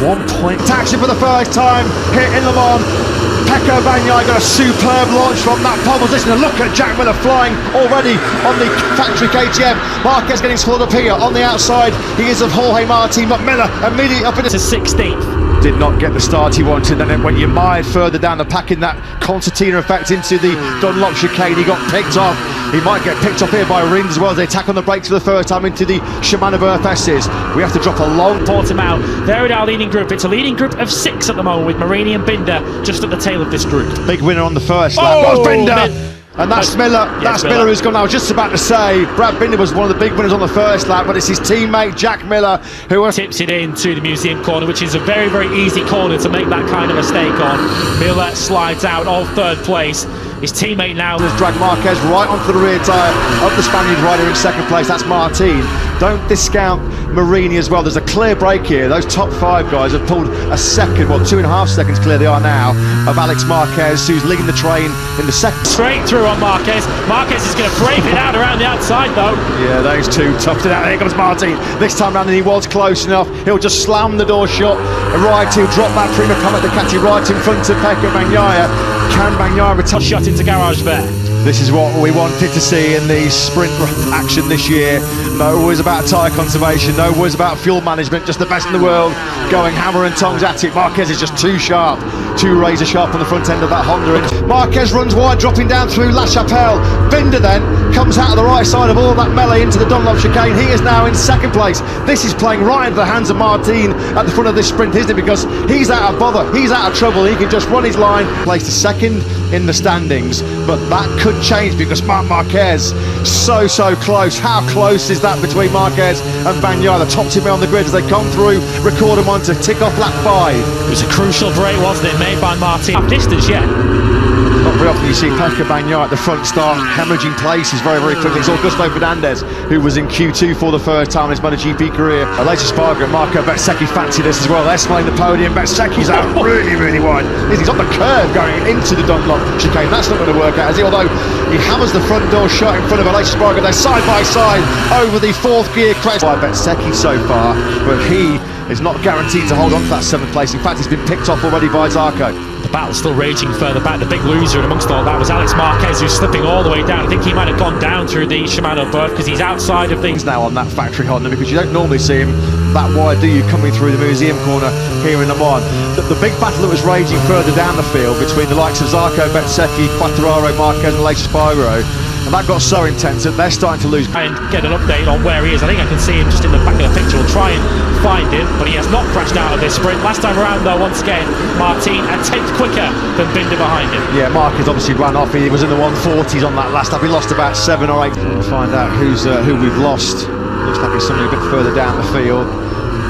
1 point. Taxi for the first time here in Le Mans. Pecco Bagnaia got a superb launch from that pole position, and look at Jack Miller flying already on the factory KTM. Marquez getting swallowed up here on the outside. He is of Jorge Martin, but Miller immediately up into 16th. Did not get the start he wanted, and then when you mired further down the pack in that concertina effect into the Dunlop chicane, he got picked off. He might get picked off here by Rins as well as they attack on the brakes for the first time into the Shimano VRFSs. We have to drop a long Portimao. They're in our leading group. It's a leading group of 6 at the moment, with Marini and Binder just at the tail of this group. Big winner on the first lap was Binder. And that's Miller. That's Miller who's gone. I was just about to say Brad Binder was one of the big winners on the first lap, but it's his teammate Jack Miller who tips it into the museum corner, which is a very, very easy corner to make that kind of mistake on. Miller slides out of 3rd place. His teammate now has dragged Marquez right onto the rear tyre of the Spaniard rider in 2nd place. That's Martin. Don't discount Marini as well. There's a clear break here. Those top 5 guys have pulled a second, well, 2.5 seconds clear they are now, of Alex Marquez, who's leading the train in the second. Straight through on Marquez. Marquez is going to brave it out around the outside though. Yeah, those two toughed it out. Here comes Martin. This time round, and he was close enough. He'll just slam the door shut. Right to drop that Prima Comet Ducati right in front of Pecco Bagnaia. Can Bagnaia return? Shot into garage there. This is what we wanted to see in the sprint action this year. No worries about tyre conservation, no worries about fuel management, just the best in the world going hammer and tongs at it. Marquez is just too sharp, too razor sharp on the front end of that Honda. Marquez runs wide, dropping down through La Chapelle. Binder then comes out of the right side of all that melee into the Dunlop chicane. He is now in 2nd place. This is playing right into the hands of Martin at the front of this sprint, isn't it? Because he's out of bother, he's out of trouble. He can just run his line, place to 2nd in the standings, but that could change because Marc Marquez so close. How close is that between Marquez and Bagnaia? The top 2 men on the grid as they come through, record them on to tick off lap 5. It was a crucial break, wasn't it, made by Martin? Distance yet. Not very often you see Pecco Bagnaia at the front start hemorrhaging places very quickly. It's Augusto Fernandez who was in Q2 for the first time in his MotoGP career. Aleix Espargaro and Marco Bezzecchi fancy this as well. They're smelling the podium. Bezzecchi's out really wide. He's on the curve going into the Dunlop chicane. That's not going to work out, is he? Although he hammers the front door shut in front of Aleix Espargaro. They're side by side over the 4th gear crest by Bezzecchi so far, but he is not guaranteed to hold on to that 7th place. In fact, he's been picked off already by Zarco. The battle's still raging further back. The big loser amongst all that was Alex Marquez, who's slipping all the way down. I think he might have gone down through the Shimano berth because he's outside of things now on that factory Honda, because you don't normally see him that wide, do you, coming through the museum corner here in Le Mans. The big battle that was raging further down the field between the likes of Zarco, Bezzecchi, Quartararo, Marquez and Aleix Espargaro, and that got so intense that they're starting to lose. And get an update on where he is. I think I can see him just in the back of the picture. We'll try and find him, but he has not crashed out of this sprint. Last time around though, once again, Martin a 10th quicker than Binder behind him. Yeah, Marquez obviously ran off. He was in the 140s on that last lap. He lost about 7 or 8. We'll find out who we've lost. Looks like it's somebody a bit further down the field.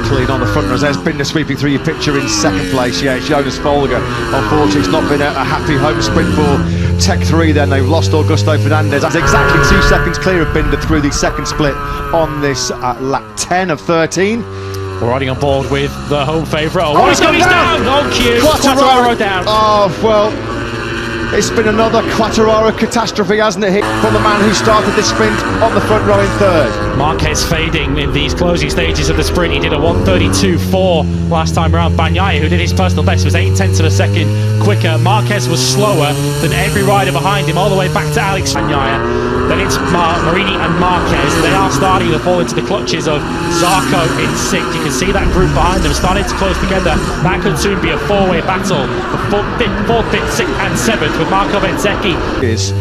Clean on the front runners. There's Binder sweeping through your picture in 2nd place. Yeah, it's Jonas Folger. Unfortunately, it's not been a happy home sprint for Tech 3 then. They've lost Augusto Fernandez. That's exactly 2 seconds clear of Binder through the 2nd split on this lap 10 of 13. We're riding on board with the home favourite. Oh, he's going down! Oh, cue! Quartararo down. Oh, well, it's been another Quartararo catastrophe, hasn't it, from the man who started this sprint on the front row in 3rd. Marquez fading in these closing stages of the sprint. He did a 1:32.4 last time around. Bagnaia, who did his personal best, was 8/10 of a second quicker. Marquez was slower than every rider behind him, all the way back to Alex Bagnaia. Then it's Marini and Marquez. They are starting to fall into the clutches of Zarco in 6th. You can see that group behind them starting to close together. That could soon be a 4-way battle. The 4th, 5th, 6th and 7th with Marco Bezzecchi. Is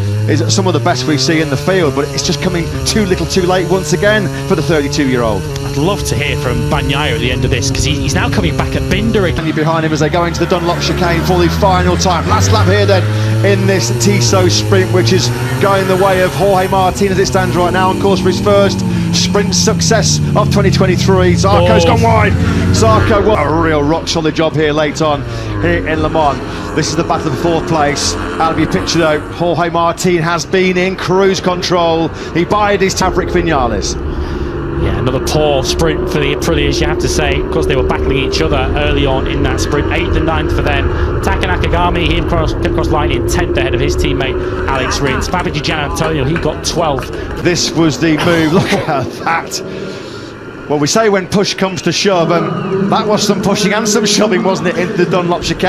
some of the best we see in the field, but it's just coming too little too late once again for the 32-year-old. I'd love to hear from Bagnaia at the end of this, because he's now coming back at Binder again. And you're behind him as they go into the Dunlop chicane for the final time. Last lap here then in this Tissot sprint, which is going the way of Jorge Martin as it stands right now, on course for his first sprint success of 2023. Zarco's gone wide. Zarco, what a real rock solid job here late on here in Le Mans. This is the battle of 4th place. Out of your picture though, Jorge Martin has been in cruise control. He bided his Maverick Vinales. Yeah, another poor sprint for the Aprilias, you have to say. Of course, they were battling each other early on in that sprint. 8th and 9th for them. Taka Nakagami, he came across line in 10th ahead of his teammate Alex Rins. Babaji Gianantonio, he got 12th. This was the move. Look at that. Well, we say when push comes to shove, and that was some pushing and some shoving, wasn't it, into the Dunlop chicane.